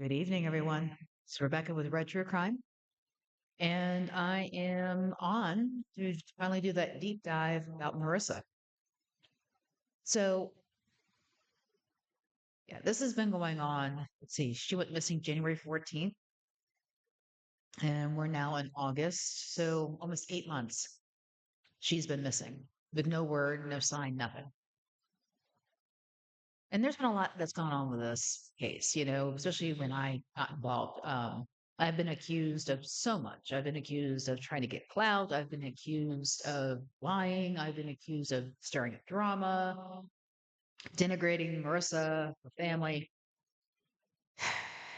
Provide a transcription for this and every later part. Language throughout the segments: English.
Good evening, everyone. It's Rebecca with Red True Crime, and I am on to finally do that deep dive about Marissa. So, yeah, this has been going on. Let's see, she went missing January 14th, and we're now in August. So, almost 8 months she's been missing with no word, no sign, nothing. And there's been a lot that's gone on with this case, especially when I got involved. I've been accused of so much. I've been accused of trying to get clout. I've been accused of lying. I've been accused of stirring up drama, denigrating Marissa, her family.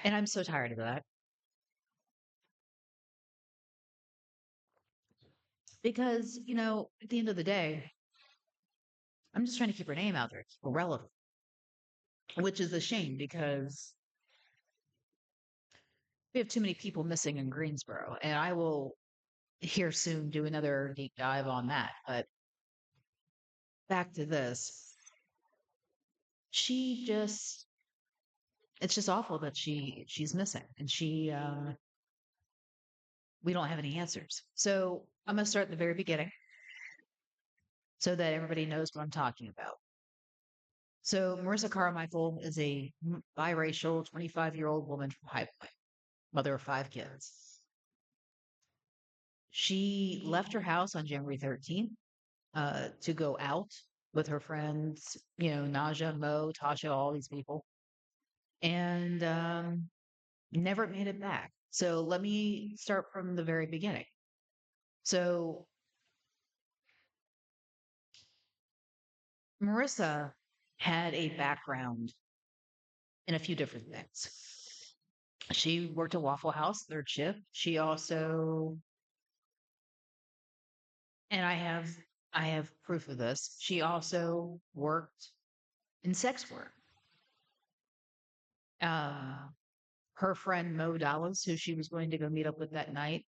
And I'm so tired of that because, at the end of the day, I'm just trying to keep her name out there, keep her relevant, which is a shame because we have too many people missing in Greensboro. And I will here soon do another deep dive on that. But back to this. She just it's just awful that she's missing and we don't have any answers. So I'm gonna start at the very beginning so that everybody knows what I'm talking about. So Marissa Carmichael is a biracial 25-year-old woman from High Point, mother of five kids. She left her house on January 13th to go out with her friends, Naja, Mo, Tasha, all these people, and never made it back. So let me start from the very beginning. So Marissa had a background in a few different things. She worked at Waffle House, third shift. She also, and I have proof of this. She also worked in sex work. Uh, Her friend Mo Dallas, who she was going to go meet up with that night,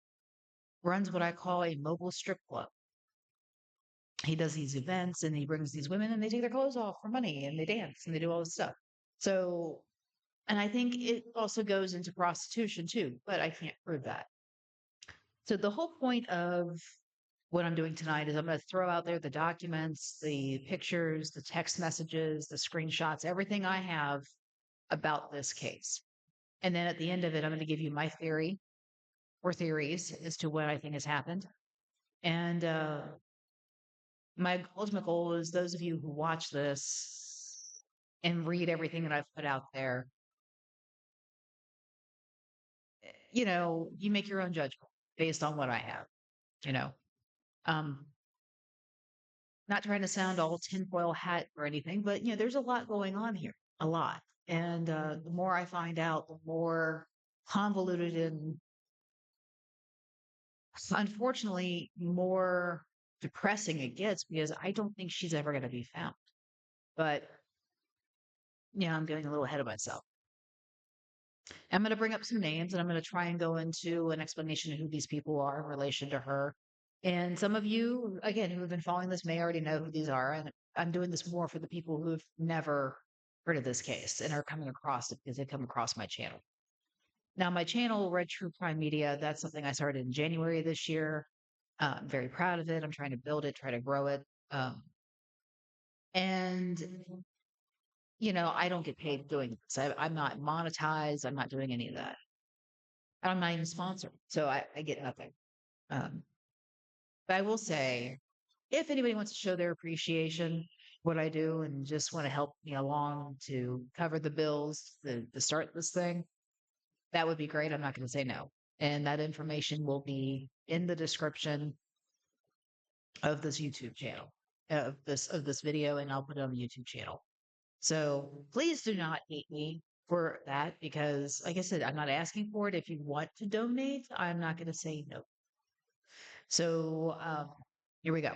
runs what I call a mobile strip club. He does these events and he brings these women and they take their clothes off for money and they dance and they do all this stuff. So, and I think it also goes into prostitution too, but I can't prove that. So the whole point of what I'm doing tonight is I'm going to throw out there the documents, the pictures, the text messages, the screenshots, everything I have about this case. And then at the end of it, I'm going to give you my theory or theories as to what I think has happened. And my ultimate goal is those of you who watch this and read everything that I've put out there, you make your own judgment based on what I have, you know. Um, Not trying to sound all tinfoil hat or anything, but there's a lot going on here, a lot. And the more I find out, the more convoluted and unfortunately more depressing it gets because I don't think she's ever going to be found. But I'm getting a little ahead of myself. I'm going to bring up some names and I'm going to try and go into an explanation of who these people are in relation to her. And some of you, again, who have been following this may already know who these are. And I'm doing this more for the people who have never heard of this case and are coming across it because they come across my channel. Now, my channel, Red True Crime Media, that's something I started in January this year. I'm very proud of it. I'm trying to build it, try to grow it. And I don't get paid doing this. I'm not monetized. I'm not doing any of that. I'm not even sponsored. So I get nothing. Um, but I will say, if anybody wants to show their appreciation, what I do, and just want to help me along to cover the bills to start this thing, that would be great. I'm not going to say no. And that information will be in the description of this YouTube channel, of this video, and I'll put it on the YouTube channel. So please do not hate me for that because, like I said, I'm not asking for it. If you want to donate, I'm not going to say no. So here we go.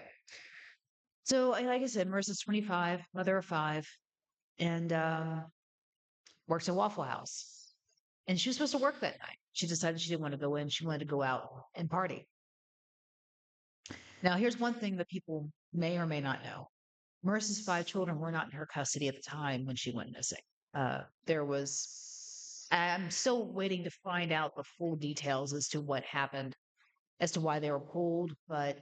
So, like I said, Marissa's 25, mother of five, and works at Waffle House. And she was supposed to work that night. She decided she didn't want to go in. She wanted to go out and party. Now, here's one thing that people may or may not know. Marissa's five children were not in her custody at the time when she went missing. There was I'm still waiting to find out the full details as to what happened, as to why they were pulled. But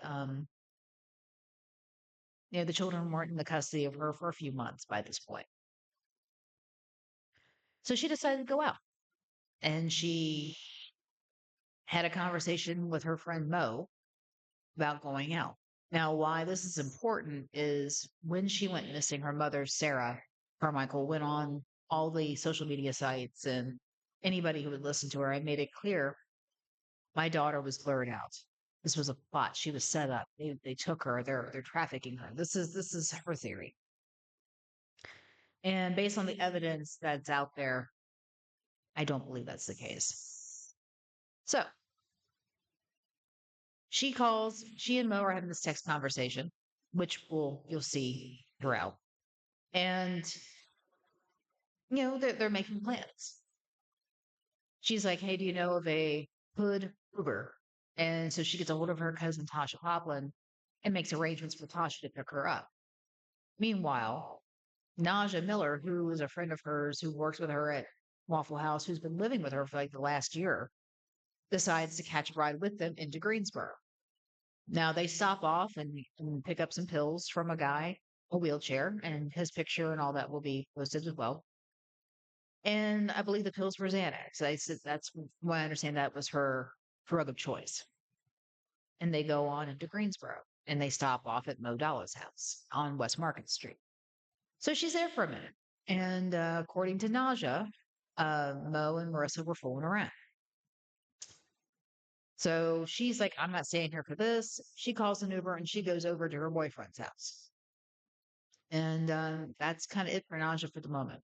the children weren't in the custody of her for a few months by this point. So she decided to go out, and she had a conversation with her friend Mo about going out. Now, why this is important is when she went missing, her mother, Sarah Carmichael, went on all the social media sites and anybody who would listen to her. I made it clear my daughter was lured out. This was a plot. She was set up. They took her. They're trafficking her. This is her theory. And based on the evidence that's out there, I don't believe that's the case. So she and Mo are having this text conversation, which you'll see throughout. And they're making plans. She's like, "Hey, do you know of a hood Uber?" And so she gets a hold of her cousin Tasha Poplin and makes arrangements for Tasha to pick her up. Meanwhile, Naja Miller, who is a friend of hers who works with her at Waffle House, who's been living with her for like the last year, decides to catch a ride with them into Greensboro. Now they stop off and pick up some pills from a guy, a wheelchair, and his picture and all that will be posted as well. And I believe the pills were Xanax. I said that's why I understand that was her drug of choice. And they go on into Greensboro and they stop off at Mo Dollah's house on West Market Street. So she's there for a minute. And according to Naja, Mo and Marissa were fooling around. So she's like, "I'm not staying here for this." She calls an Uber and she goes over to her boyfriend's house. And that's kind of it for Naja for the moment.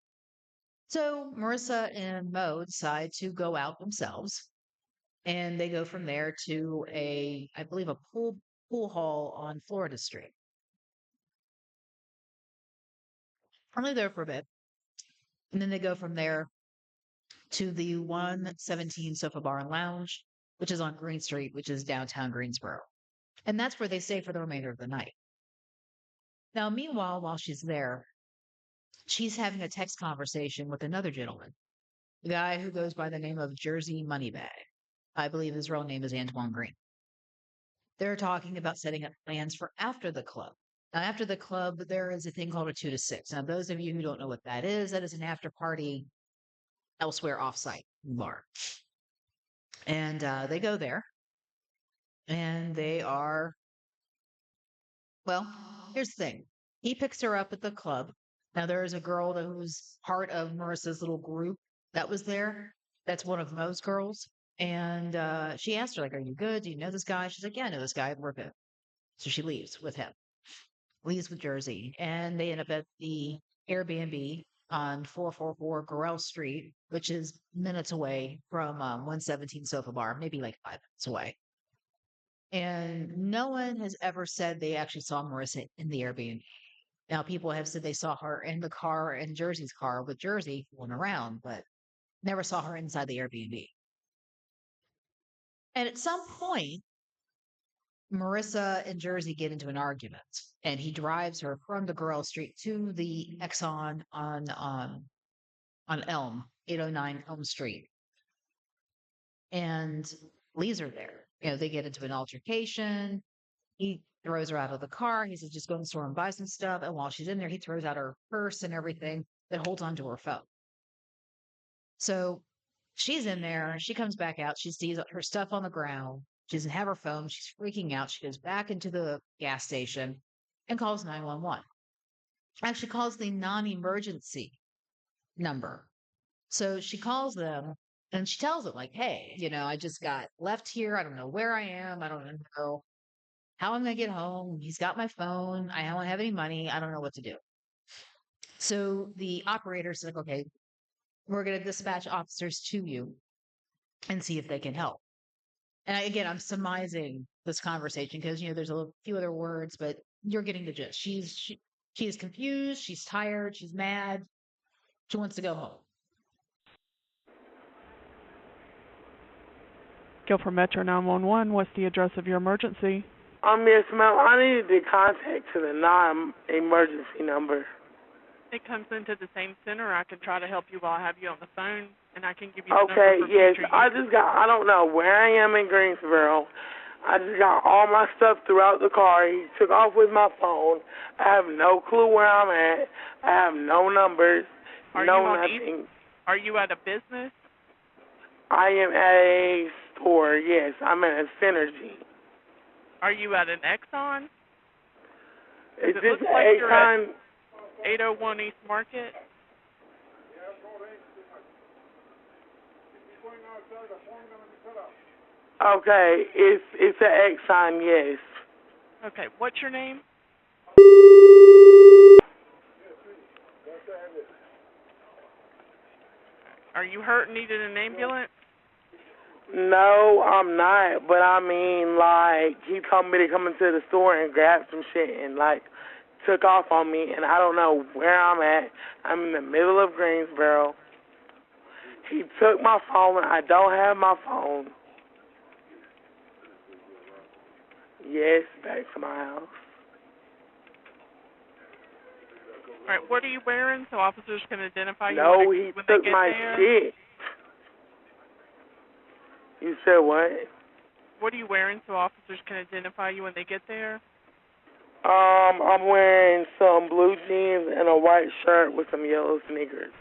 So Marissa and Mo decide to go out themselves, and they go from there to I believe, a pool hall on Florida Street. Only there for a bit, and then they go from there to the 117 Sofa Bar and Lounge, which is on Green Street, which is downtown Greensboro, and that's where they stay for the remainder of the night. Now, meanwhile, while she's there, she's having a text conversation with another gentleman, the guy who goes by the name of Jersey Moneybag. I believe his real name is Antoine Green. They're talking about setting up plans for after the club. Now, after the club, there is a thing called a 2 to 6. Now, those of you who don't know what that is an after party elsewhere offsite bar. And they go there and they are, well, here's the thing. He picks her up at the club. Now, there is a girl who's part of Marissa's little group that was there. That's one of Mo's girls. And she asked her, like, "Are you good? Do you know this guy?" She's like, "Yeah, I know this guy. We're good." So she leaves with him, leaves with Jersey, and they end up at the Airbnb on 444 Gorell Street, which is minutes away from 117 Sofa Bar, maybe like 5 minutes away. And no one has ever said they actually saw Marissa in the Airbnb. Now, people have said they saw her in the car, in Jersey's car with Jersey going around, but never saw her inside the Airbnb. And at some point, Marissa and Jersey get into an argument, and he drives her from the Gorell Street to the Exxon on Elm, 809 Elm Street, and leaves her there. They get into an altercation. He throws her out of the car. He says, "Just go in the store and buy some stuff." And while she's in there, he throws out her purse and everything that holds onto her phone. So she's in there. She comes back out. She sees her stuff on the ground. She doesn't have her phone. She's freaking out. She goes back into the gas station and calls 911. Actually calls the non-emergency number. So she calls them and she tells them, like, "Hey, I just got left here. I don't know where I am. I don't know how I'm going to get home. He's got my phone. I don't have any money. I don't know what to do." So the operator's like, "Okay, we're going to dispatch officers to you and see if they can help." And again, I'm surmising this conversation because there's a few other words, but you're getting the gist. She is confused. She's tired. She's mad. She wants to go home. Guilford Metro 911, what's the address of your emergency? Miss Mel, I needed to contact to the non-emergency number. It comes into the same center. I can try to help you while I have you on the phone, and I can give you the number Okay, for yes. future I use. just got, I don't know where I am in Greensboro. I just got all my stuff throughout the car. He took off with my phone. I have no clue where I'm at. I have no numbers, Are you no on nothing. Are you at a business? I am at a store, yes. I'm at a Synergy. Are you at an Exxon? Is It this looks an like you're at Exxon? 801 East Market. Okay, it's an Exxon, yes. Okay, what's your name? Are you hurt and needed an ambulance? No, I'm not. But I mean, like, he told me to come into the store and grab some shit and, like, took off on me. And I don't know where I'm at. I'm in the middle of Greensboro. He took my phone. I don't have my phone. Yes, back to my house. All right, what are you wearing so officers can identify you No, he when they took get my there? shit. You said what? What are you wearing so officers can identify you when they get there? I'm wearing some blue jeans and a white shirt with some yellow sneakers.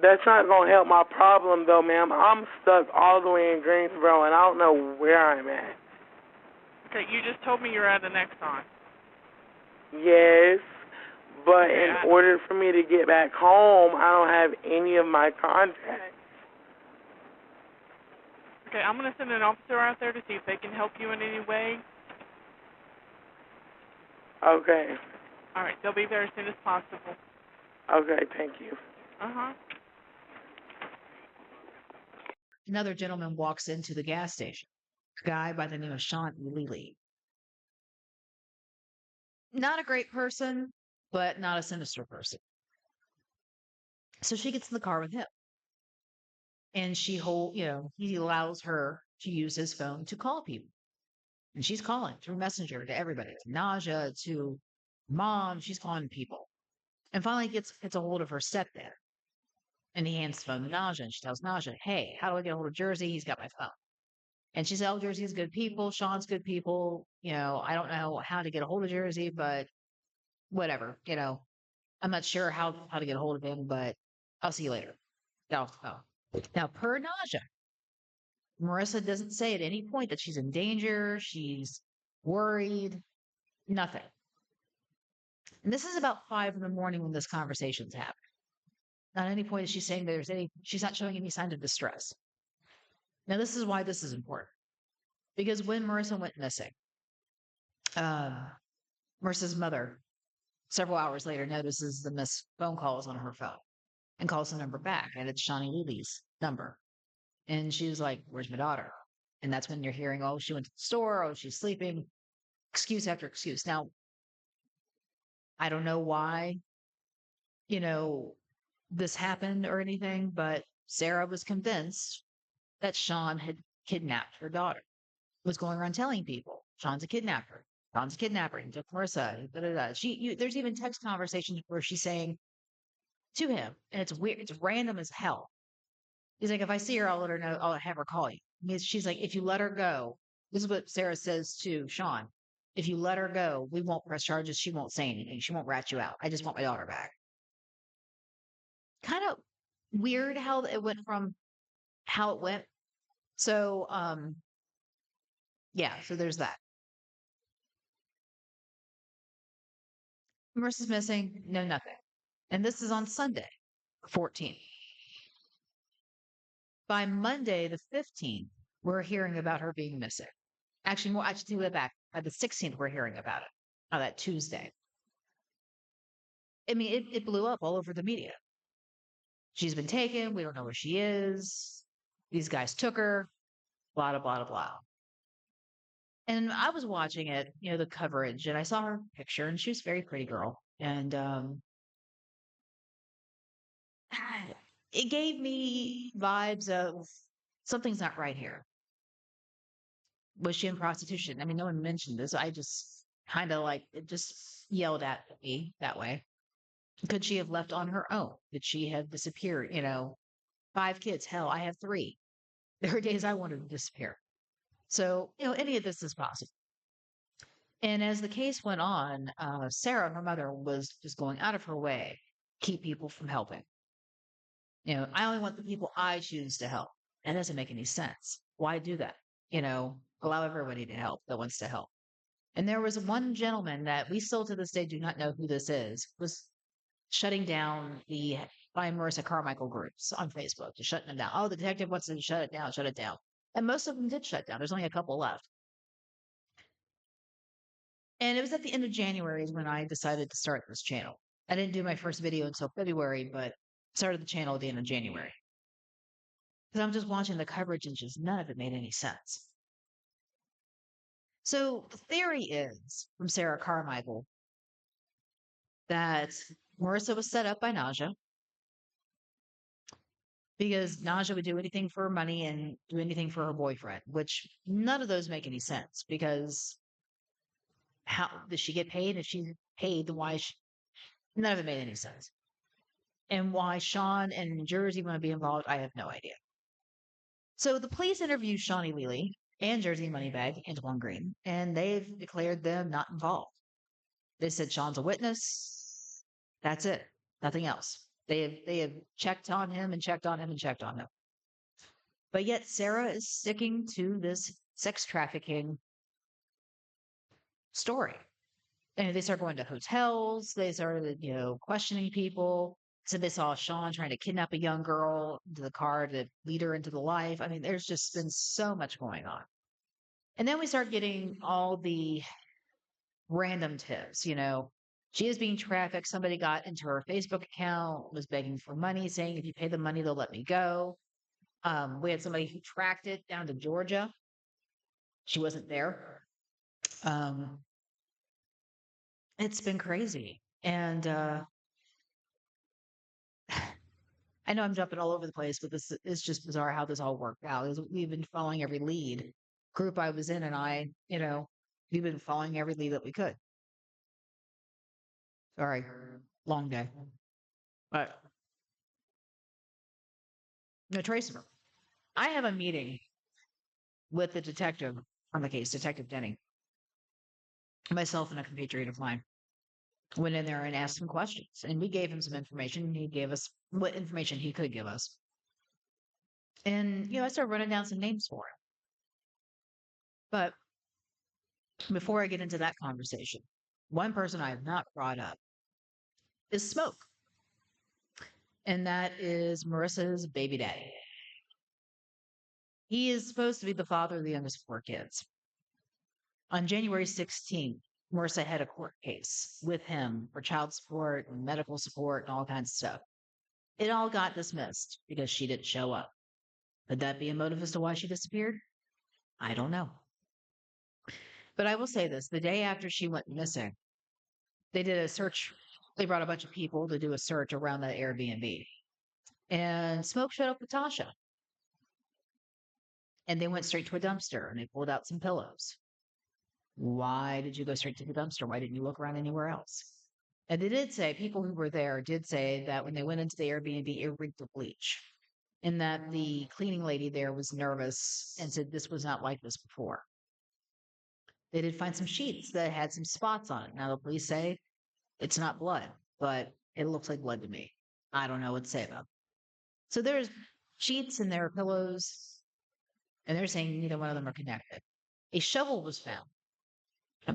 That's not going to help my problem, though, ma'am. I'm stuck all the way in Greensboro, and I don't know where I'm at. Okay, you just told me you're at an Exxon. Yes, but Okay, in order for me to get back home, I don't have any of my contacts. Okay, I'm going to send an officer out there to see if they can help you in any way. Okay. All right, they'll be there as soon as possible. Okay, thank you. Uh-huh. Another gentleman walks into the gas station, a guy by the name of Sean Lely. Not a great person, but not a sinister person. So she gets in the car with him, and he allows her to use his phone to call people. And she's calling through Messenger to everybody, to Naja, to mom. She's calling people. And finally gets a hold of her stepdad. And he hands the phone to Naja, and she tells Naja, hey, how do I get a hold of Jersey? He's got my phone. And she said, oh, Jersey's good people. Sean's good people. I don't know how to get a hold of Jersey, but whatever. I'm not sure how to get a hold of him, but I'll see you later. Now, per Naja, Marissa doesn't say at any point that she's in danger, she's worried, nothing. And this is about 5 in the morning when this conversation's happening. Not at any point is she saying she's not showing any signs of distress. Now, this is why this is important. Because when Marissa went missing, Marissa's mother, several hours later, notices the missed phone calls on her phone and calls the number back. And it's Shawnee Lely's number. And she was like, where's my daughter? And that's when you're hearing, oh, she went to the store. Oh, she's sleeping. Excuse after excuse. Now, I don't know why, this happened or anything, but Sarah was convinced that Sean had kidnapped her daughter, was going around telling people, Sean's a kidnapper. Sean's a kidnapper. He took Marissa. Da, da, da. There's even text conversations where she's saying to him, and it's weird, it's random as hell. He's like, if I see her, I'll let her know, I'll have her call you. She's like, if you let her go, this is what Sarah says to Sean. If you let her go, we won't press charges. She won't say anything. She won't rat you out. I just want my daughter back. Kind of weird how it went from how it went. So, yeah, so there's that. Marissa's missing, no nothing. And this is on Sunday, 14th. By Monday, the 15th, we're hearing about her being missing. Actually, I should take that back. By the 16th, we're hearing about it on that Tuesday. I mean, it blew up all over the media. She's been taken. We don't know where she is. These guys took her, blah, blah, blah, blah. And I was watching it, the coverage, and I saw her picture, and she was a very pretty girl. And it gave me vibes of something's not right here. Was she in prostitution? I mean, no one mentioned this. I just kind of it just yelled at me that way. Could she have left on her own? Did she have disappeared? 5 kids. Hell, I have 3. There are days I wanted to disappear. So, any of this is possible. And as the case went on, Sarah, her mother, was just going out of her way to keep people from helping. I only want the people I choose to help. That doesn't make any sense. Why do that? Allow everybody to help that wants to help. And there was one gentleman that we still to this day do not know who this is, was shutting down the by Marissa Carmichael groups on Facebook, just shutting them down. Oh, the detective wants to shut it down, shut it down. And most of them did shut down. There's only a couple left. And it was at the end of January is when I decided to start this channel. I didn't do my first video until February, but started the channel at the end of January. Because I'm just watching the coverage and just none of it made any sense. So the theory is from Sarah Carmichael that Marissa was set up by Naja because Naja would do anything for her money and do anything for her boyfriend, which none of those make any sense because how does she get paid? If she's paid, then why? None of it made any sense. And why Sean and Jersey want to be involved, I have no idea. So the police interviewed Shawnee Leely and Jersey Moneybag, Antoine Green, and they've declared them not involved. They said Sean's a witness. That's it. Nothing else. They have checked on him and checked on him and checked on him. But yet Sarah is sticking to this sex trafficking story. And they start going to hotels. They started, questioning people. So they saw Sean trying to kidnap a young girl into the car to lead her into the life. I mean, there's just been so much going on. And then we start getting all the random tips, She is being trafficked. Somebody got into her Facebook account, was begging for money, saying, if you pay the money, they'll let me go. We had somebody who tracked it down to Georgia. She wasn't there. Um, it's been crazy. And I know I'm jumping all over the place, but this is just bizarre how this all worked out. We've been following every lead. Group I was in and I, we've been following every lead that we could. Sorry, long day. But no traceable. I have a meeting with the detective on the case, Detective Denny, myself and a compatriot of mine. Went in there and asked him questions, and we gave him some information. He gave us what information he could give us. And, I started running down some names for him. But before I get into that conversation, one person I have not brought up is Smoke. And that is Marissa's baby daddy. He is supposed to be the father of the youngest 4 kids. On January 16th, Marissa had a court case with him for child support and medical support and all kinds of stuff. It all got dismissed because she didn't show up. Could that be a motive as to why she disappeared? I don't know. But I will say this, the day after she went missing, they did a search. They brought a bunch of people to do a search around that Airbnb. And Smoke showed up with Tasha. And they went straight to a dumpster and they pulled out some pillows. Why did you go straight to the dumpster? Why didn't you look around anywhere else? And they did say, people who were there did say that when they went into the Airbnb, it reeked of bleach. And that the cleaning lady there was nervous and said this was not like this before. They did find some sheets that had some spots on it. Now the police say it's not blood, but it looks like blood to me. I don't know what to say about it. So there's sheets and there are pillows, and they're saying neither one of them are connected. A shovel was found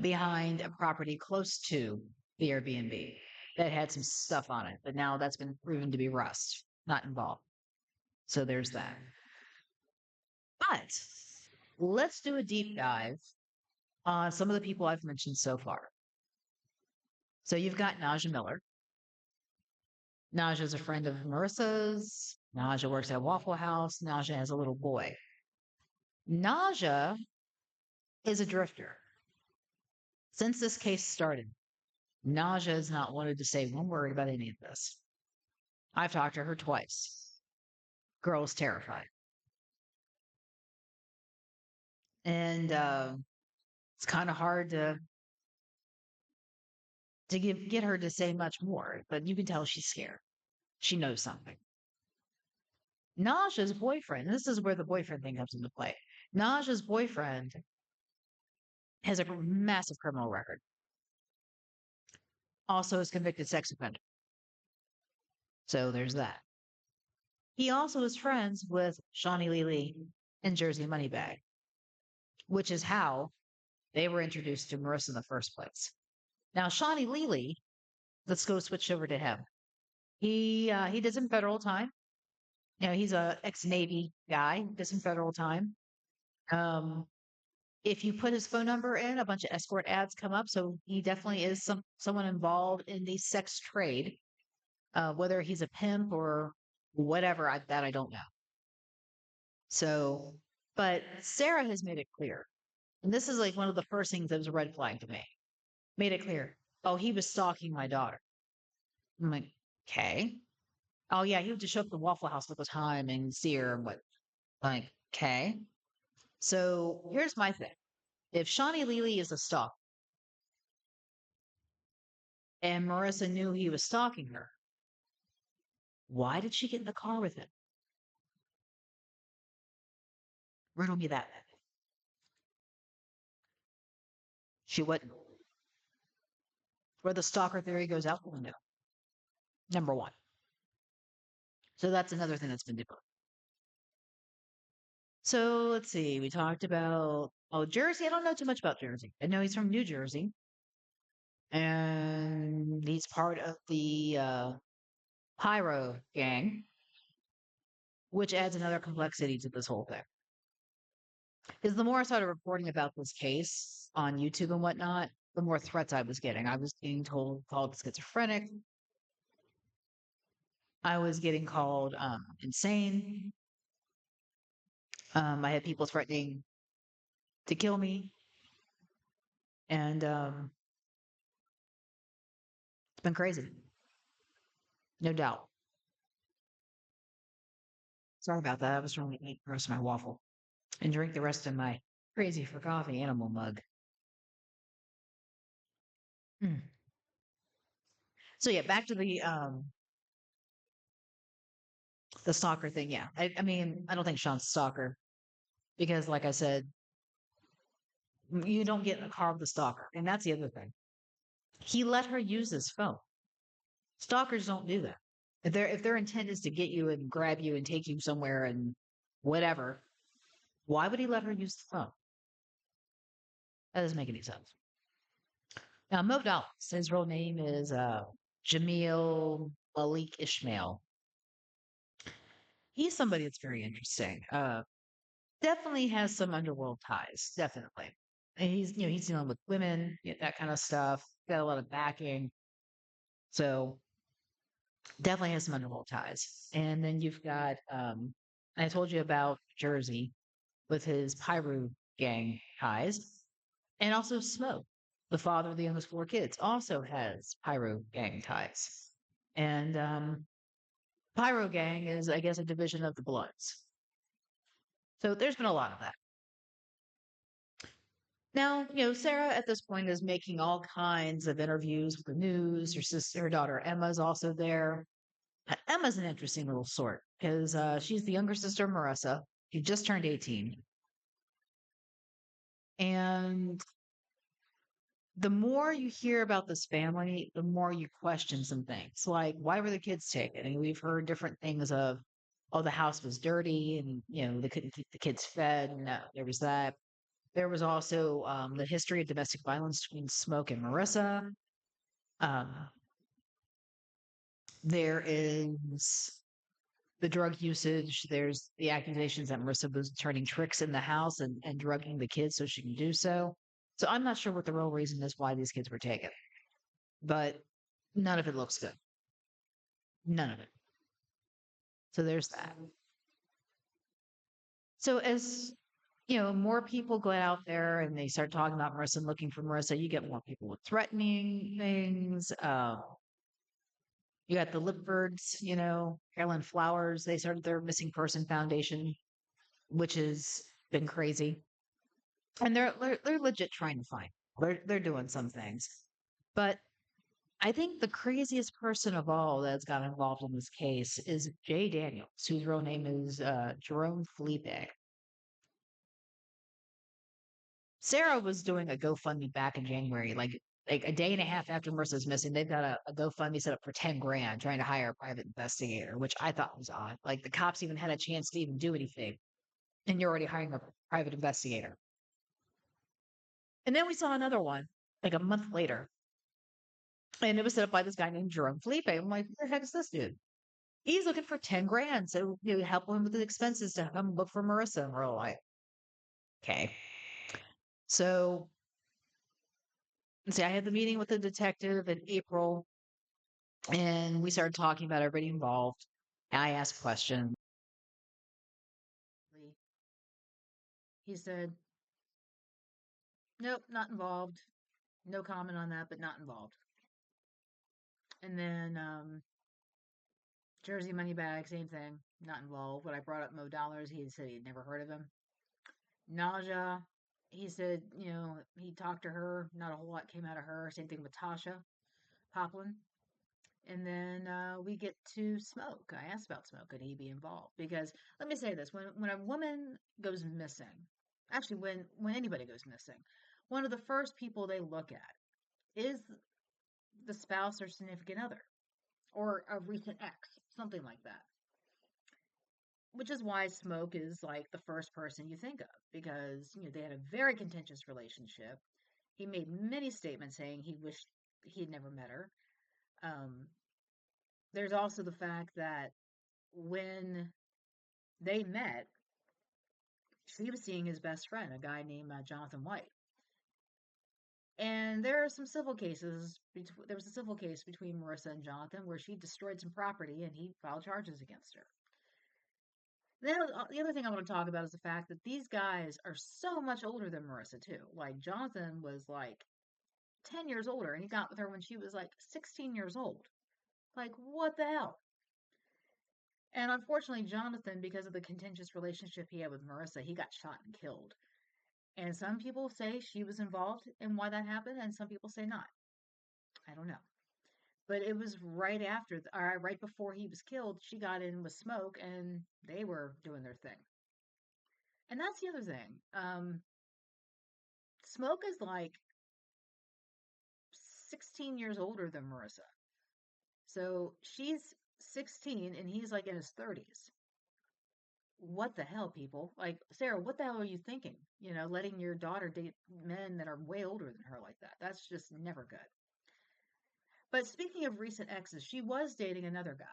behind a property close to the Airbnb that had some stuff on it, but now that's been proven to be rust, not involved. So there's that. But let's do a deep dive on some of the people I've mentioned so far. So you've got Naja Miller. Naja's a friend of Marissa's. Naja works at Waffle House. Naja has a little boy. Naja is a drifter. Since this case started, Naja has not wanted to say one word about any of this. I've talked to her twice. Girl's terrified. And it's kind of hard to to get her to say much more, but you can tell she's scared. She knows something. Naja's boyfriend, this is where the boyfriend thing comes into play. Naja's boyfriend has a massive criminal record. Also is convicted sex offender. So there's that. He also is friends with Shawnee Lee and Jersey Moneybag, which is how they were introduced to Marissa in the first place. Now, Shawnee Lee, let's go switch over to him. He did some federal time. He's a ex-Navy guy, did some federal time. If you put his phone number in, a bunch of escort ads come up. So he definitely is someone involved in the sex trade. Whether he's a pimp or whatever, that I don't know. So, but Sarah has made it clear, and this is like one of the first things that was a red flag to me. Made it clear. Oh, he was stalking my daughter. I'm like, okay. Oh yeah, he would just show up at the Waffle House all the time and see her and what. Like, okay. So here's my thing. If Shawnee Lee is a stalker and Marissa knew he was stalking her, why did she get in the car with him? Riddle me that. She wouldn't. Where the stalker theory goes out the window. Number one. So that's another thing that's been debunked. So let's see. We talked about Jersey. I don't know too much about Jersey. I know he's from New Jersey, and he's part of the Pyro gang, which adds another complexity to this whole thing. Because the more I started reporting about this case on YouTube and whatnot, the more threats I was getting. I was being called schizophrenic. I was getting called insane. I had people threatening to kill me, and it's been crazy, no doubt. Sorry about that. I was trying to eat the rest of my waffle and drink the rest of my crazy for coffee animal mug. Mm. So yeah, back to the stalker thing. Yeah, I mean, I don't think Sean's a stalker because, like I said, you don't get in a car with the stalker, and that's the other thing. He let her use his phone. Stalkers don't do that. If their intent is to get you and grab you and take you somewhere and whatever, why would he let her use the phone? That doesn't make any sense. Now, Mo Dallas, his real name is Jamil Malik Ishmael. He's somebody that's very interesting. Definitely has some underworld ties. Definitely. And he's dealing with women, that kind of stuff. Got a lot of backing. So definitely has some underworld ties. And then you've got I told you about Jersey with his Pyru gang ties. And also Smoke, the father of the youngest four kids, also has Pyro gang ties. And Pyro gang is, I guess, a division of the Bloods. So there's been a lot of that. Now, Sarah at this point is making all kinds of interviews with the news. Her sister, her daughter Emma's also there. Emma's an interesting little sort because she's the younger sister of Marissa. She just turned 18. And the more you hear about this family, the more you question some things. Like, why were the kids taken? And we've heard different things of, oh, the house was dirty and, they couldn't keep the kids fed. No, there was that. There was also the history of domestic violence between Smoke and Marissa. Um, there is the drug usage. There's the accusations that Marissa was turning tricks in the house and drugging the kids so she can do so. So I'm not sure what the real reason is why these kids were taken, but none of it looks good. None of it. So there's that. So as more people go out there and they start talking about Marissa and looking for Marissa, you get more people with threatening things. You got the Lipfords, Carolyn Flowers. They started their missing person foundation, which has been crazy, and they're legit trying to find. They're doing some things, but I think the craziest person of all that's got involved in this case is Jay Daniels, whose real name is Jerome Felipe. Sarah was doing a GoFundMe back in January, like a day and a half after Marissa's missing. They've got a GoFundMe set up for 10 grand, trying to hire a private investigator, which I thought was odd. Like the cops even had a chance to even do anything, and you're already hiring a private investigator. And then we saw another one like a month later, and it was set up by this guy named Jerome Felipe. I'm like, who the heck is this dude? He's looking for 10 grand. So help him with the expenses to come look for Marissa. And we're like, okay. So see, I had the meeting with the detective in April, and we started talking about everybody involved. And I asked questions. He said, nope, not involved. No comment on that, but not involved. And then Jersey Moneybag, same thing, not involved. When I brought up Mo Dollars, he said he'd never heard of him. Nausea, he said, he talked to her, not a whole lot came out of her. Same thing with Tasha Poplin. And then we get to Smoke. I asked about Smoke. Could he be involved? Because let me say this: when a woman goes missing, actually when anybody goes missing, one of the first people they look at is the spouse or significant other, or a recent ex, something like that. Which is why Smoke is like the first person you think of, because they had a very contentious relationship. He made many statements saying he wished he'd never met her. Um, there's also the fact that when they met, she was seeing his best friend, a guy named Jonathan White. And there are some civil cases. There was a civil case between Marissa and Jonathan where she destroyed some property and he filed charges against her. Then the other thing I want to talk about is the fact that these guys are so much older than Marissa too. Like Jonathan was like 10 years older and he got with her when she was like 16 years old. Like what the hell? And unfortunately, Jonathan, because of the contentious relationship he had with Marissa, he got shot and killed. And some people say she was involved in why that happened, and some people say not. I don't know. But it was right after, or right before he was killed, she got in with Smoke, and they were doing their thing. And that's the other thing. Smoke is like 16 years older than Marissa. So she's 16 and he's like in his 30s. What the hell, people? Like, Sarah, what the hell are you thinking? Letting your daughter date men that are way older than her like that. That's just never good. But speaking of recent exes, she was dating another guy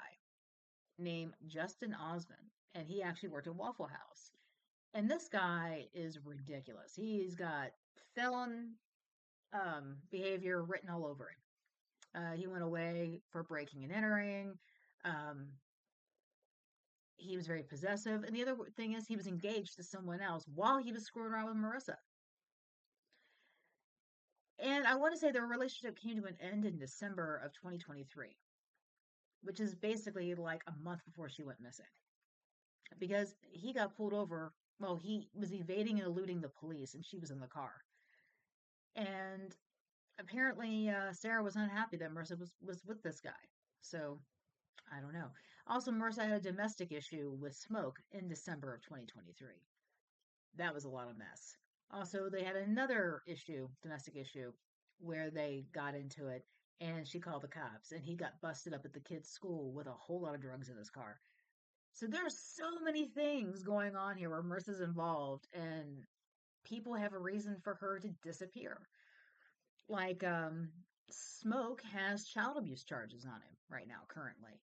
named Justin Osmond, and he actually worked at Waffle House. And this guy is ridiculous. He's got felon behavior written all over him. He went away for breaking and entering. Um, he was very possessive. And the other thing is, he was engaged to someone else while he was screwing around with Marissa. And I want to say their relationship came to an end in December of 2023, which is basically like a month before she went missing. Because he got pulled over. Well, he was evading and eluding the police, and she was in the car. And apparently, Sarah was unhappy that Marissa was with this guy. So I don't know. Also, Marissa had a domestic issue with Smoke in December of 2023. That was a lot of mess. Also, they had another issue, domestic issue, where they got into it and she called the cops and he got busted up at the kid's school with a whole lot of drugs in his car. So there's so many things going on here where Marissa's involved and people have a reason for her to disappear. Like, Smoke has child abuse charges on him right now, currently.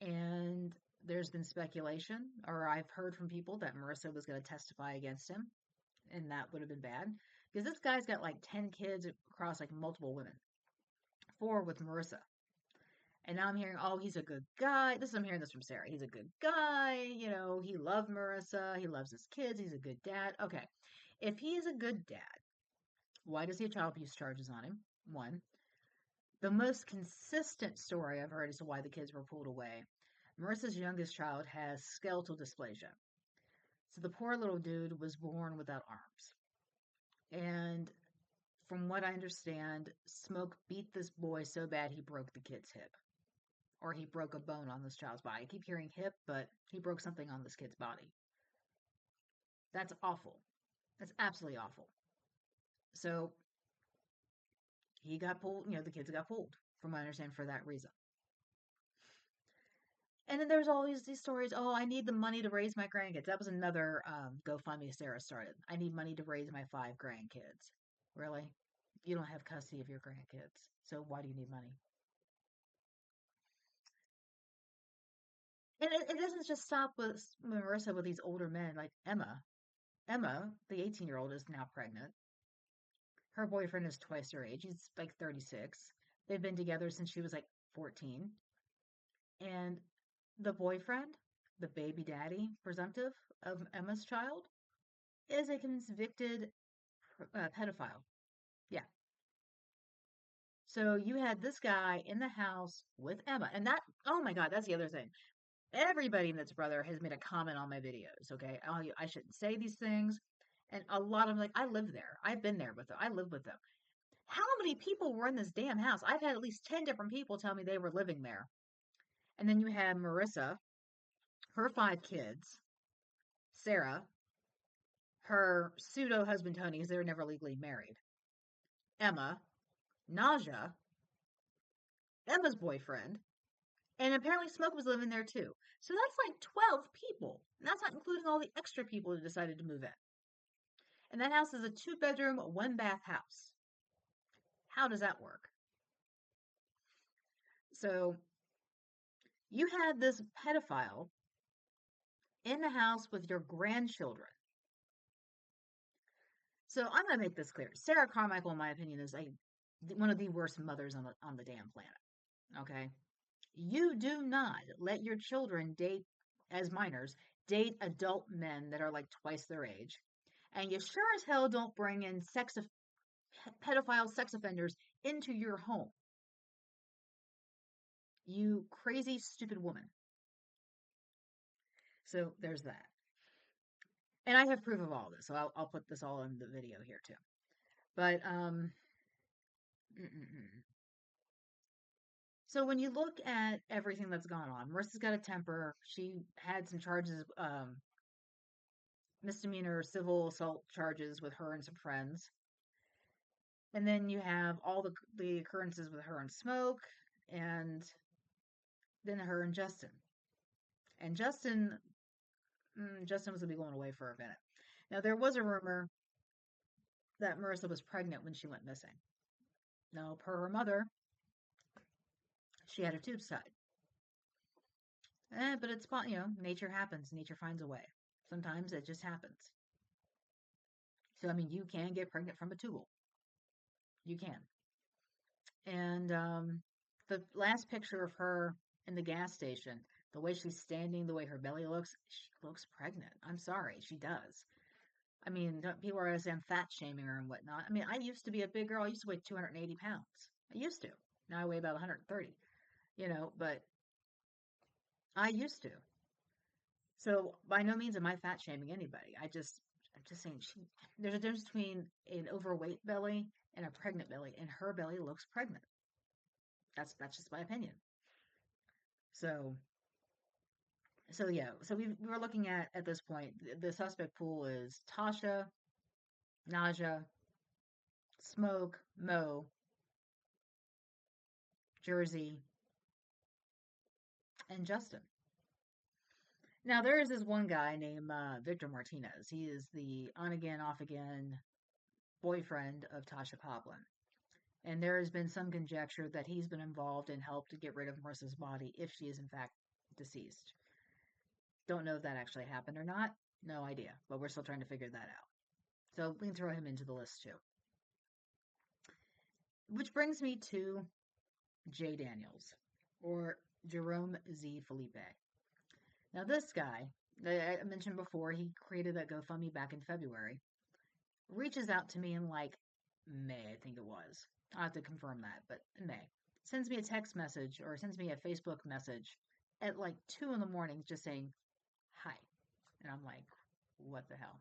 And there's been speculation, or I've heard from people that Marissa was going to testify against him, and that would have been bad because this guy's got like 10 kids across like multiple women, 4 with Marissa. And now I'm hearing, oh, he's a good guy. I'm hearing this from Sarah. He's a good guy. He loved Marissa. He loves his kids. He's a good dad. Okay. If he is a good dad, why does he have child abuse charges on him? One. The most consistent story I've heard as to why the kids were pulled away. Marissa's youngest child has skeletal dysplasia. So the poor little dude was born without arms. And from what I understand, Smoke beat this boy so bad he broke the kid's hip. Or he broke a bone on this child's body. I keep hearing hip, but he broke something on this kid's body. That's awful. That's absolutely awful. So he got pulled, the kids got pulled, from what I understand, for that reason. And then there's all these stories. Oh, I need the money to raise my grandkids. That was another GoFundMe Sarah started. I need money to raise my 5 grandkids. Really? You don't have custody of your grandkids. So why do you need money? And it doesn't just stop with Marissa with these older men like Emma. Emma, the 18-year-old, is now pregnant. Her boyfriend is twice her age. He's like 36. They've been together since she was like 14. And the boyfriend, the baby daddy, presumptive of Emma's child, is a convicted pedophile. Yeah. So you had this guy in the house with Emma. And that, oh my God, that's the other thing. Everybody and its brother has made a comment on my videos, okay? I shouldn't say these things. And a lot of them, like, I live there. I've been there with them. I live with them. How many people were in this damn house? I've had at least 10 different people tell me they were living there. And then you had Marissa, her 5 kids, Sarah, her pseudo husband Tony, because they were never legally married, Emma, Naja, Emma's boyfriend, and apparently Smoke was living there too. So that's like 12 people. And that's not including all the extra people who decided to move in. And that house is a 2-bedroom, 1-bath house. How does that work? So you had this pedophile in the house with your grandchildren. So I'm going to make this clear. Sarah Carmichael, in my opinion, is one of the worst mothers on the damn planet. Okay? You do not let your children date, as minors, date adult men that are like twice their age. And you sure as hell don't bring in pedophile sex offenders into your home. You crazy, stupid woman. So there's that. And I have proof of all this, so I'll put this all in the video here too. But so when you look at everything that's gone on, Marissa's got a temper. She had some charges, misdemeanor civil assault charges with her and some friends. And then you have all the occurrences with her and Smoke, and then her and Justin. And Justin was gonna be going away for a minute. Now there was a rumor that Marissa was pregnant when she went missing. Now, per her mother, she had her tubes tied. But it's fun, nature happens. Nature finds a way. Sometimes it just happens. So, I mean, you can get pregnant from a tubal. You can. And the last picture of her in the gas station, the way she's standing, the way her belly looks, she looks pregnant. I'm sorry, she does. I mean, people are saying fat shaming her and whatnot. I mean, I used to be a big girl. I used to weigh 280 pounds. I used to. Now I weigh about 130, but I used to. So by no means am I fat shaming anybody. I'm just saying there's a difference between an overweight belly and a pregnant belly, and her belly looks pregnant. That's just my opinion. So yeah. So we're looking at this point. The suspect pool is Tasha, Naja, Smoke, Mo, Jersey, and Justin. Now there is this one guy named Victor Martinez. He is the on again, off again boyfriend of Tasha Coughlin. And there has been some conjecture that he's been involved and helped to get rid of Marissa's body if she is in fact deceased. Don't know if that actually happened or not. No idea. But we're still trying to figure that out. So we can throw him into the list too. Which brings me to Jay Daniels, or Jerome Z. Felipe. Now this guy, I mentioned before, he created that GoFundMe back in February. Reaches out to me in like May, I think it was. I'll have to confirm that, but in May. Sends me a text message or sends me a Facebook message at like 2 in the morning just saying, hi. And I'm like, what the hell?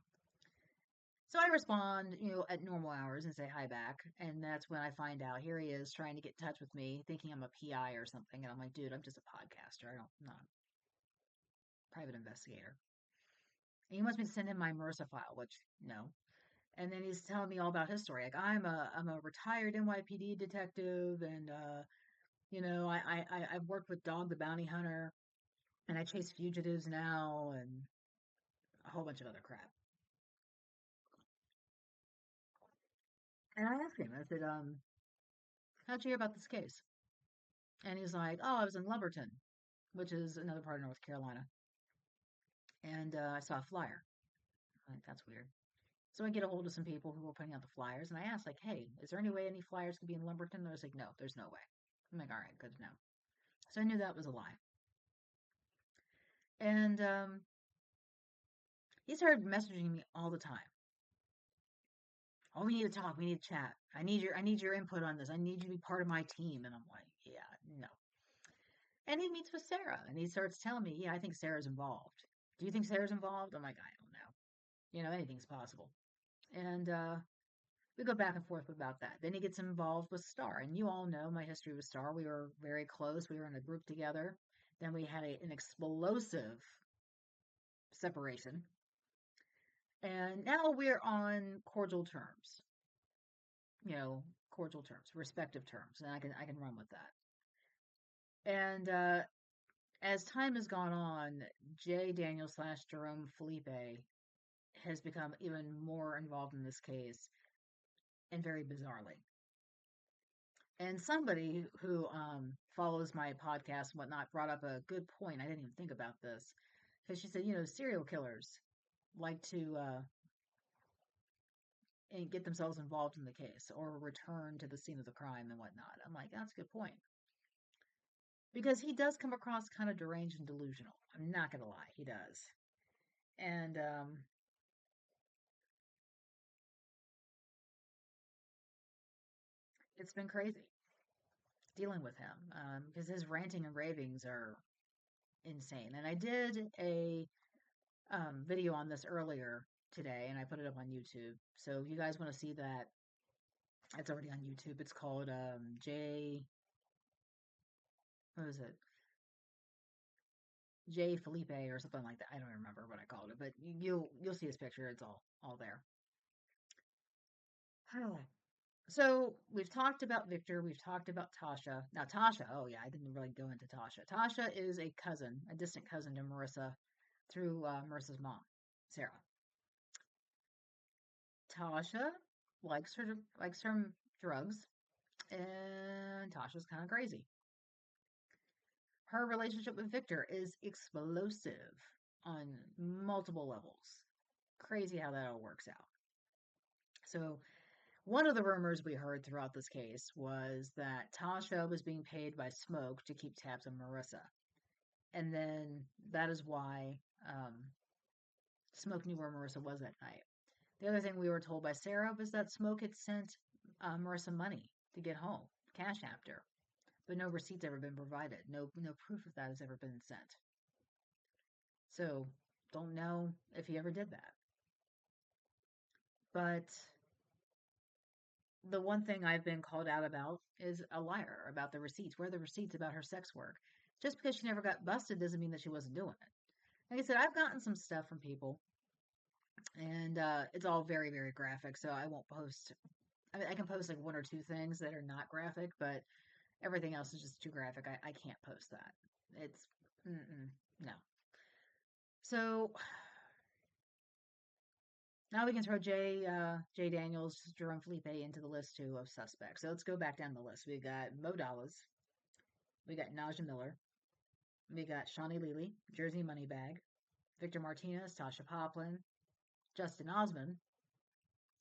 So I respond, at normal hours and say hi back. And that's when I find out here he is trying to get in touch with me, thinking I'm a PI or something. And I'm like, dude, I'm just a podcaster. I'm not a private investigator. And he wants me to send him my MRSA file, which no. And then he's telling me all about his story. Like I'm a retired NYPD detective, and I've worked with Dog the Bounty Hunter, and I chase fugitives now, and a whole bunch of other crap. And I asked him, I said, how'd you hear about this case? And he's like, oh, I was in Lumberton, which is another part of North Carolina, and I saw a flyer. I'm like, that's weird. So I get a hold of some people who were putting out the flyers, and I asked, like, hey, is there any way any flyers could be in Lumberton? They was like, no, there's no way. I'm like, all right, good to know. So I knew that was a lie. And he started messaging me all the time. Oh, we need to talk. We need to chat. I need your input on this. I need you to be part of my team. And I'm like, yeah, no. And he meets with Sarah, and he starts telling me, yeah, I think Sarah's involved. Do you think Sarah's involved? I'm like, I don't know. Anything's possible. And we go back and forth about that. Then he gets involved with Star, and you all know my history with Star. We were very close. We were in a group together. Then we had an explosive separation, and now we're on cordial terms. Cordial terms, respective terms, and I can run with that. And as time has gone on, Jay Daniel slash Jerome Felipe has become even more involved in this case, and very bizarrely. And somebody who follows my podcast and whatnot brought up a good point. I didn't even think about this because she said, serial killers like to and get themselves involved in the case or return to the scene of the crime and whatnot. I'm like, that's a good point. Because he does come across kind of deranged and delusional. I'm not going to lie, he does. And it's been crazy dealing with him because his ranting and ravings are insane. And I did a video on this earlier today, and I put it up on YouTube. So if you guys want to see that, it's already on YouTube. It's called what is it? J Felipe or something like that. I don't remember what I called it, but you'll see his picture. It's all there. So we've talked about Victor. We've talked about Tasha. Now Tasha, oh yeah, I didn't really go into Tasha. Tasha is a cousin, a distant cousin to Marissa through Marissa's mom, Sarah. Tasha likes her drugs, and Tasha's kind of crazy. Her relationship with Victor is explosive on multiple levels. Crazy how that all works out. So, one of the rumors we heard throughout this case was that Tasha was being paid by Smoke to keep tabs on Marissa. And then that is why Smoke knew where Marissa was that night. The other thing we were told by Sarah was that Smoke had sent Marissa money to get home, cash after, but no receipt's ever been provided. No proof of that has ever been sent. So don't know if he ever did that. But the one thing I've been called out about is a liar about the receipts. Where are the receipts about her sex work? Just because she never got busted doesn't mean that she wasn't doing it. Like I said, I've gotten some stuff from people, and it's all very, very graphic. So I won't post. I mean, I can post like one or two things that are not graphic, but everything else is just too graphic. I can't post that. It's no. So now we can throw Jay Daniels, Jerome Felipe into the list too of suspects. So let's go back down the list. We got Mo Dallas, we got Naja Miller, we got Shawnee Lely, Jersey Moneybag, Victor Martinez, Tasha Poplin, Justin Osmond,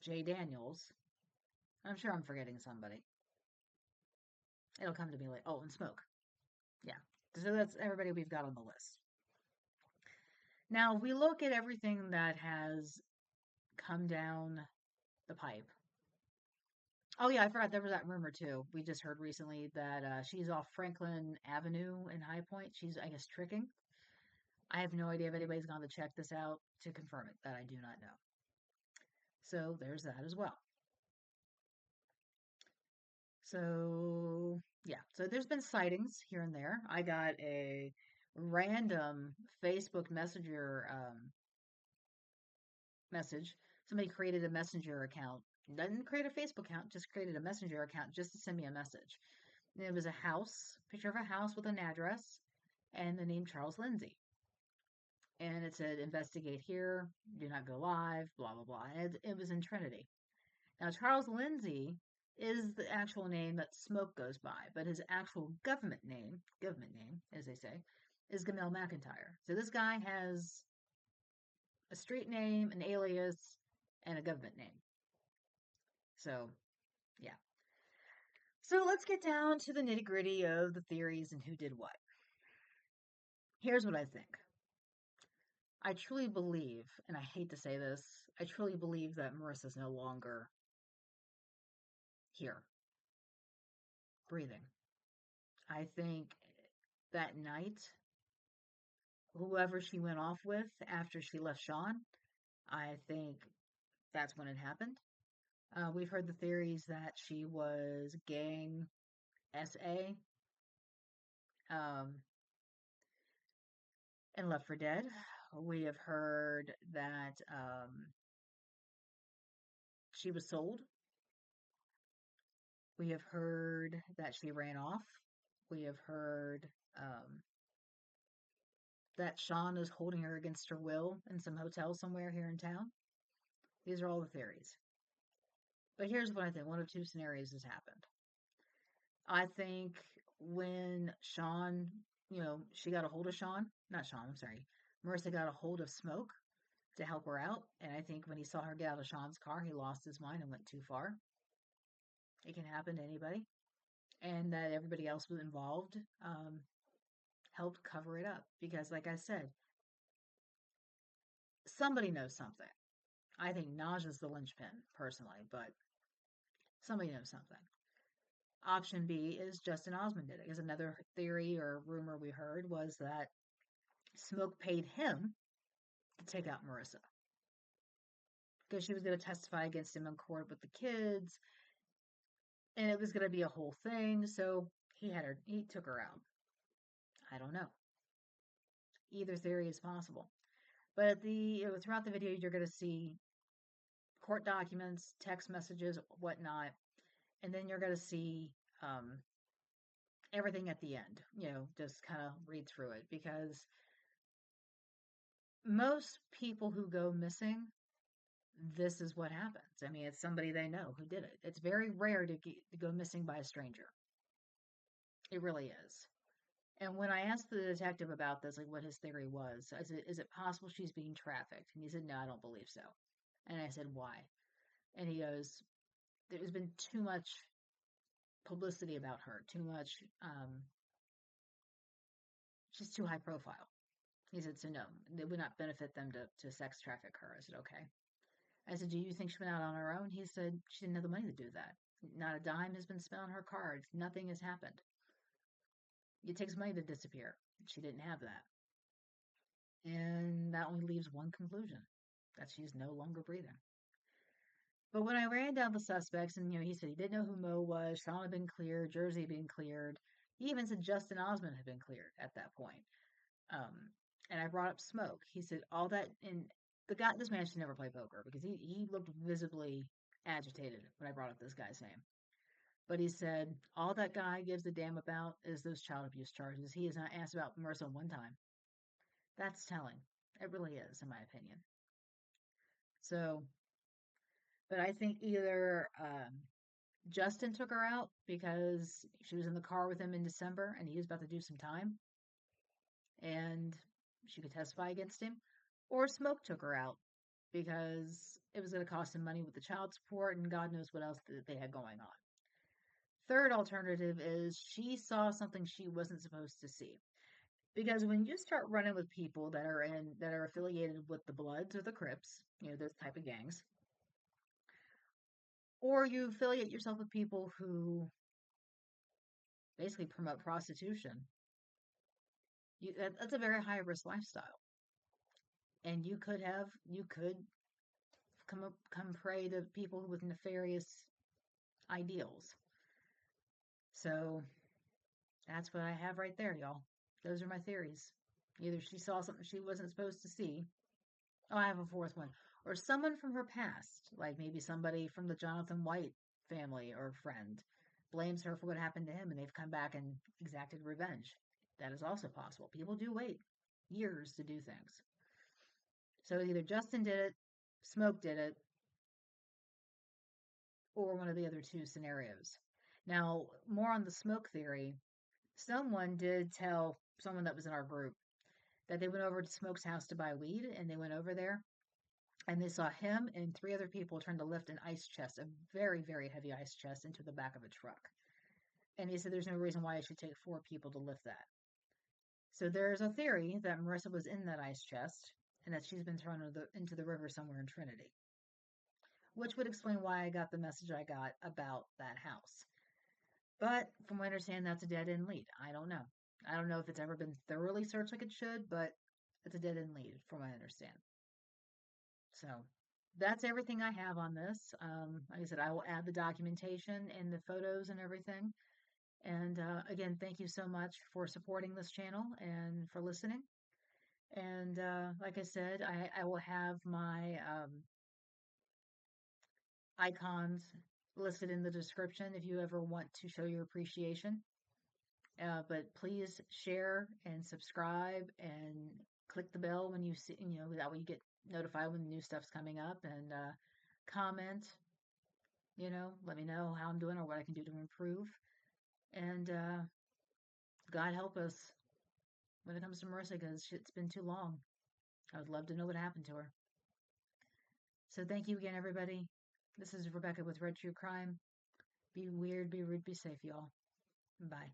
Jay Daniels. I'm sure I'm forgetting somebody. It'll come to me later. Oh, and Smoke. Yeah. So that's everybody we've got on the list. Now, if we look at everything that has come down the pipe. Oh yeah, I forgot there was that rumor too. We just heard recently that she's off Franklin Avenue in High Point. She's, I guess, tricking. I have no idea if anybody's gone to check this out to confirm it. That I do not know. So there's that as well. So yeah, so there's been sightings here and there. I got a random Facebook Messenger message. Somebody created a Messenger account. Didn't create a Facebook account, just created a Messenger account just to send me a message. And it was a house, picture of a house with an address and the name Charles Lindsay. And it said, investigate here, do not go live, blah, blah, blah. And it was in Trinity. Now, Charles Lindsay is the actual name that Smoke goes by, but his actual government name, as they say, is Gamel McIntyre. So this guy has a street name, an alias, and a government name. So, yeah. So let's get down to the nitty gritty of the theories and who did what. Here's what I think. I truly believe, and I hate to say this, I truly believe that Marissa's no longer here, breathing. I think that night, whoever she went off with after she left Sean, I think that's when it happened. We've heard the theories that she was gang SA um, and left for dead. We have heard that she was sold. We have heard that she ran off. We have heard that Sean is holding her against her will in some hotel somewhere here in town. These are all the theories. But here's what I think. One of two scenarios has happened. I think when Sean, she got a hold of Sean, not Sean, I'm sorry, Marissa got a hold of Smoke to help her out. And I think when he saw her get out of Sean's car, he lost his mind and went too far. It can happen to anybody. And that everybody else was involved helped cover it up. Because, like I said, somebody knows something. I think Naja's the linchpin, personally, but somebody knows something. Option B is Justin Osmond did it. Because another theory or rumor we heard was that Smoke paid him to take out Marissa. Because she was going to testify against him in court with the kids. And it was going to be a whole thing. So he took her out. I don't know. Either theory is possible. But throughout the video, you're going to see court documents, text messages, whatnot. And then you're going to see everything at the end, just kind of read through it, because most people who go missing, this is what happens. I mean, it's somebody they know who did it. It's very rare to go missing by a stranger. It really is. And when I asked the detective about this, like what his theory was, I said, is it possible she's being trafficked? And he said, no, I don't believe so. And I said, why? And he goes, there's been too much publicity about her, too much, she's too high profile. He said, so no, it would not benefit them to sex traffic her. I said, okay. I said, do you think she went out on her own? He said, she didn't have the money to do that. Not a dime has been spent on her cards. Nothing has happened. It takes money to disappear. She didn't have that. And that only leaves one conclusion, that she's no longer breathing. But when I ran down the suspects, and he said he didn't know who Mo was, Sean had been cleared, Jersey had been cleared. He even said Justin Osmond had been cleared at that point. And I brought up Smoke. He said all that, and this man should never play poker, because he looked visibly agitated when I brought up this guy's name. But he said all that guy gives a damn about is those child abuse charges. He has not asked about Marissa one time. That's telling. It really is, in my opinion. So, but I think either Justin took her out because she was in the car with him in December and he was about to do some time and she could testify against him, or Smoke took her out because it was going to cost him money with the child support and God knows what else that they had going on. Third alternative is she saw something she wasn't supposed to see. Because when you start running with people that are affiliated with the Bloods or the Crips, those type of gangs, or you affiliate yourself with people who basically promote prostitution, that's a very high risk lifestyle. And you could come prey to people with nefarious ideals. So that's what I have right there, y'all. Those are my theories. Either she saw something she wasn't supposed to see. Oh, I have a fourth one. Or someone from her past, like maybe somebody from the Jonathan White family or friend, blames her for what happened to him and they've come back and exacted revenge. That is also possible. People do wait years to do things. So either Justin did it, Smoke did it, or one of the other two scenarios. Now, more on the Smoke theory, someone did tell someone that was in our group that they went over to Smoke's house to buy weed, and they went over there and they saw him and three other people trying to lift an ice chest, a very, very heavy ice chest, into the back of a truck. And he said there's no reason why it should take four people to lift that. So there's a theory that Marissa was in that ice chest and that she's been thrown into the river somewhere in Trinity, which would explain why I got the message I got about that house. But from what I understand, that's a dead end lead. I don't know. I don't know if it's ever been thoroughly searched like it should, but it's a dead end lead from what I understand. So that's everything I have on this. Like I said, I will add the documentation and the photos and everything. And again, thank you so much for supporting this channel and for listening. And like I said, I will have my icons listed in the description if you ever want to show your appreciation. But please share and subscribe and click the bell when you see, that way you get notified when new stuff's coming up, and comment, let me know how I'm doing or what I can do to improve. And God help us when it comes to Marissa, because it's been too long. I would love to know what happened to her. So thank you again, everybody. This is Rebecca with Red True Crime. Be weird, be rude, be safe, y'all. Bye.